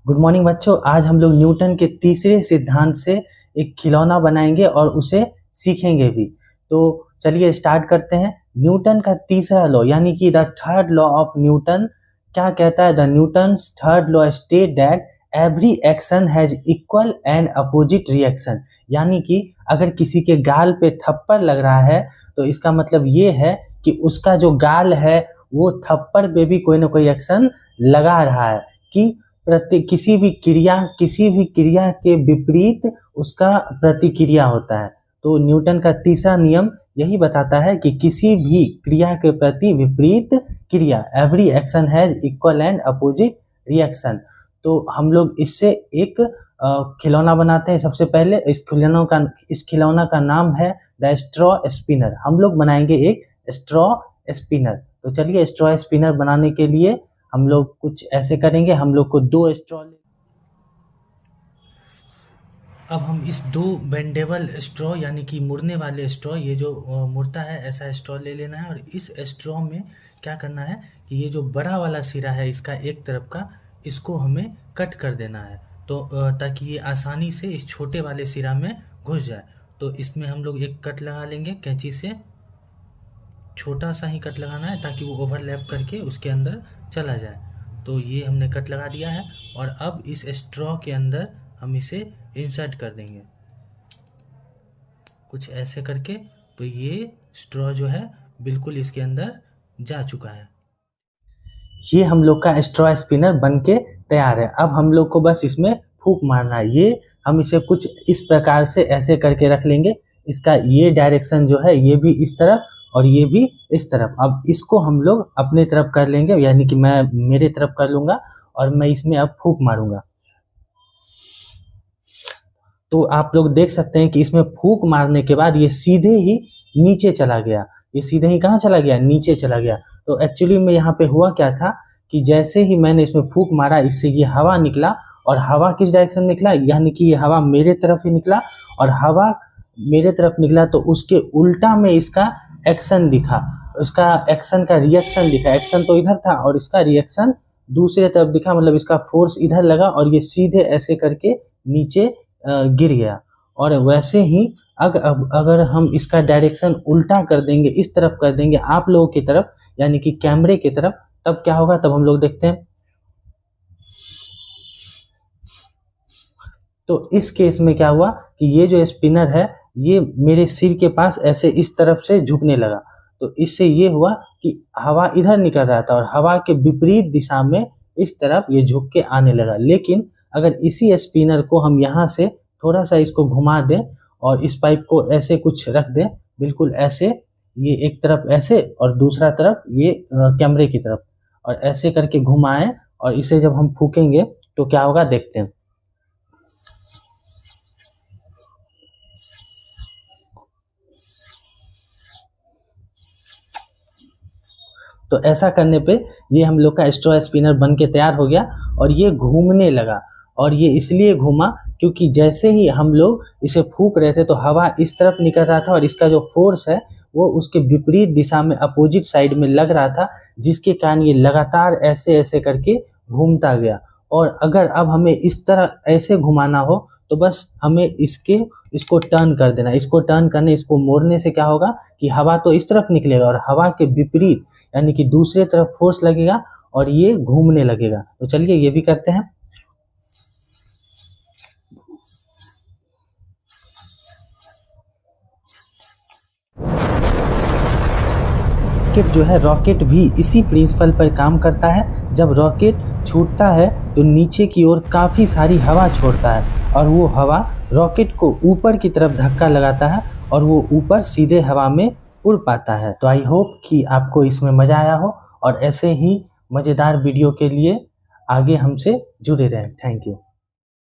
Good morning बच्चों। आज हम लोग न्यूटन के तीसरे सिद्धांत से एक खिलौना बनाएंगे और उसे सीखेंगे भी। तो चलिए स्टार्ट करते हैं। न्यूटन का तीसरा लॉ यानी कि the third law of Newton क्या कहता है? The Newton's third law state that every action has equal and opposite reaction. यानी कि अगर किसी के गाल पे थप्पड़ लग रहा है तो इसका मतलब ये है कि उसका जो गाल है वो थप्पड़ पे भी कोई ना कोई एक्शन लगा रहा है कि किसी भी क्रिया के विपरीत उसका प्रतिक्रिया होता है। तो न्यूटन का तीसरा नियम यही बताता है कि किसी भी क्रिया के प्रति विपरीत क्रिया, every action has equal and opposite reaction. तो हम लोग इससे एक खिलौना बनाते हैं। सबसे पहले इस खिलौना का नाम है द स्ट्रॉ स्पिनर। हम लोग बनाएंगे एक स्ट्रॉ स्पिनर। तो चलिए स्ट्रॉ स्पिनर बनाने के लिए हम लोग कुछ ऐसे करेंगे। हम लोग को 2 स्ट्रॉ, अब हम इस 2 बेंडेबल स्ट्रॉ यानी कि मुड़ने वाले स्ट्रॉ, ये जो मुड़ता है ऐसा स्ट्रॉ ले लेना है। और इस स्ट्रॉ में क्या करना है कि ये जो बड़ा वाला सिरा है इसका एक तरफ का, इसको हमें कट कर देना है तो ताकि ये आसानी से इस छोटे वाले सिरा में घुस जाए। तो इसमें हम लोग एक कट लगा लेंगे कैंची से, छोटा सा ही कट लगाना है ताकि वो ओवरलैप करके उसके अंदर चला जाए। तो ये हमने कट लगा दिया है और अब इस स्ट्रॉ के अंदर हम इसे इंसर्ट कर देंगे कुछ ऐसे करके। तो ये स्ट्रॉ जो है बिल्कुल इसके अंदर जा चुका है। ये हम लोग का स्ट्रॉ स्पिनर बन के तैयार है। अब हम लोग को बस इसमें फूंक मारना है। ये हम इसे कुछ इस प्रकार से ऐसे करके रख लेंगे। इसका ये डायरेक्शन जो है ये भी इस तरफ और ये भी इस तरफ। अब इसको हम लोग अपने तरफ कर लेंगे, यानी कि मैं मेरे तरफ कर लूँगा और मैं इसमें अब फूंक मारूंगा। तो आप लोग देख सकते हैं कि इसमें फूंक मारने के बाद ये सीधे ही नीचे चला गया। ये सीधे ही कहाँ चला गया? नीचे चला गया। तो एक्चुअली में यहाँ पे हुआ क्या था कि जैसे ही मैंने इसमें फूंक मारा इससे ये हवा निकला, और हवा किस डायरेक्शन में निकला? यानी कि ये हवा मेरे तरफ ही निकला, और हवा मेरे तरफ निकला तो उसके उल्टा में इसका एक्शन दिखा, उसका एक्शन का रिएक्शन दिखा। एक्शन तो इधर था और इसका रिएक्शन दूसरे तरफ दिखा, मतलब इसका फोर्स इधर लगा और ये सीधे ऐसे करके नीचे गिर गया। और वैसे ही अगर हम इसका डायरेक्शन उल्टा कर देंगे, इस तरफ कर देंगे आप लोगों की तरफ, यानी कि कैमरे की तरफ, तब क्या होगा? तब हम लोग देखते हैं। तो इस केस में क्या हुआ कि ये जो स्पिनर है ये मेरे सिर के पास ऐसे इस तरफ से झुकने लगा। तो इससे ये हुआ कि हवा इधर निकल रहा था और हवा के विपरीत दिशा में इस तरफ ये झुक के आने लगा। लेकिन अगर इसी स्पिनर को हम यहाँ से थोड़ा सा इसको घुमा दें और इस पाइप को ऐसे कुछ रख दें, बिल्कुल ऐसे, ये एक तरफ ऐसे और दूसरा तरफ ये कैमरे की तरफ, और ऐसे करके घुमाएं और इसे जब हम फूकेंगे तो क्या होगा देखते हैं। तो ऐसा करने पे ये हम लोग का स्ट्रॉ स्पिनर बन के तैयार हो गया और ये घूमने लगा। और ये इसलिए घूमा क्योंकि जैसे ही हम लोग इसे फूंक रहे थे तो हवा इस तरफ निकल रहा था और इसका जो फोर्स है वो उसके विपरीत दिशा में, अपोजिट साइड में लग रहा था, जिसके कारण ये लगातार ऐसे ऐसे करके घूमता गया। और अगर अब हमें इस तरह ऐसे घुमाना हो तो बस हमें इसको टर्न कर देना। इसको टर्न करने, इसको मोड़ने से क्या होगा कि हवा तो इस तरफ निकलेगा और हवा के विपरीत यानी कि दूसरे तरफ फोर्स लगेगा और ये घूमने लगेगा। तो चलिए ये भी करते हैं। रॉकेट जो है, रॉकेट भी इसी प्रिंसिपल पर काम करता है। जब रॉकेट छूटता है तो नीचे की ओर काफ़ी सारी हवा छोड़ता है और वो हवा रॉकेट को ऊपर की तरफ धक्का लगाता है और वो ऊपर सीधे हवा में उड़ पाता है। तो आई होप कि आपको इसमें मज़ा आया हो और ऐसे ही मज़ेदार वीडियो के लिए आगे हमसे जुड़े रहें। Thank you.